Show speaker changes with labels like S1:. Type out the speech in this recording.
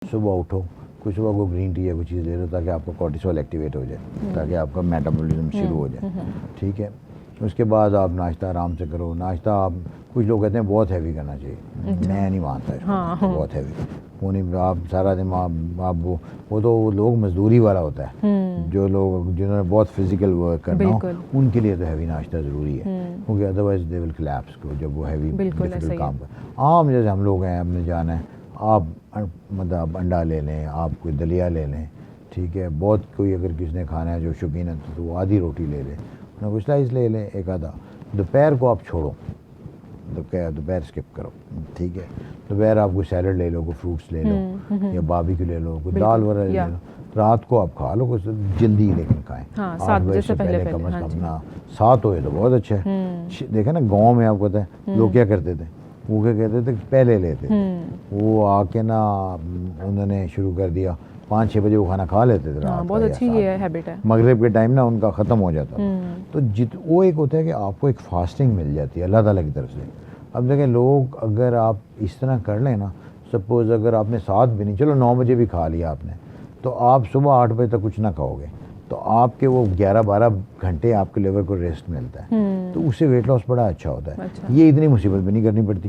S1: सुबह उठो, कुछ सुबह को ग्रीन टी या कोई चीज़ ले लो ताकि आपका कॉर्टिसोल एक्टिवेट हो जाए, ताकि आपका मेटाबॉलिज्म शुरू हो जाए। ठीक है, उसके बाद आप नाश्ता आराम से करो। नाश्ता आप, कुछ लोग कहते हैं बहुत हैवी करना चाहिए, मैं नहीं मानता इसको।
S2: हाँ।
S1: बहुत हैवी वो नहीं, आप सारा दिन आप वो तो लोग मजदूरी वाला होता है, जो लोग जिन्होंने बहुत फिजिकल वर्क करना हो उनके लिए तो हैवी नाश्ता ज़रूरी है, क्योंकि अदरवाइज दे विल कोलैप्स को जब वो हैवी डिफिकल्ट काम कर। आम जैसे हम लोग हैं, हमने जाना है, आप मतलब अंडा ले लें, आप कोई दलिया ले लें, ठीक है। बहुत कोई अगर किसने खाना है जो शौकीन है तो वो आधी रोटी ले ले, ना कुछ स्लाइस ले लें एक आधा। दोपहर को आप छोड़ो, दोपहर स्किप करो, ठीक है। दोपहर आप कोई सैलड ले लो, कोई फ्रूट्स ले लो या बारबेक्यू ले लो, कोई दाल वगैरह ले लो। रात को आप खा लो कुछ जल्दी, लेकिन खाएं
S2: 7 बजे से पहले
S1: कम से कम ना। 7 होए तो बहुत अच्छा है। देखे ना गाँव में आपको पता है लोग क्या करते थे, वो क्या कहते थे पहले लेते थे, वो आके ना उन्होंने शुरू कर दिया 5-6 बजे वो खाना खा लेते थे रात।
S2: बहुत अच्छी ये हैबिट है।
S1: मगरिब के टाइम ना उनका ख़त्म हो जाता तो वो एक होता है कि आपको एक फास्टिंग मिल जाती है अल्लाह ताला की तरफ से। अब देखें लोग, अगर आप इस तरह कर लें ना, सपोज़ अगर आपने 7 भी नहीं, चलो 9 बजे भी खा लिया आपने, तो आप सुबह 8 बजे तक कुछ ना खाओगे तो आपके वो 11-12 घंटे आपके लिवर को रेस्ट मिलता है, तो उससे वेट लॉस बड़ा अच्छा होता है। ये इतनी मुसीबत भी नहीं करनी पड़ती।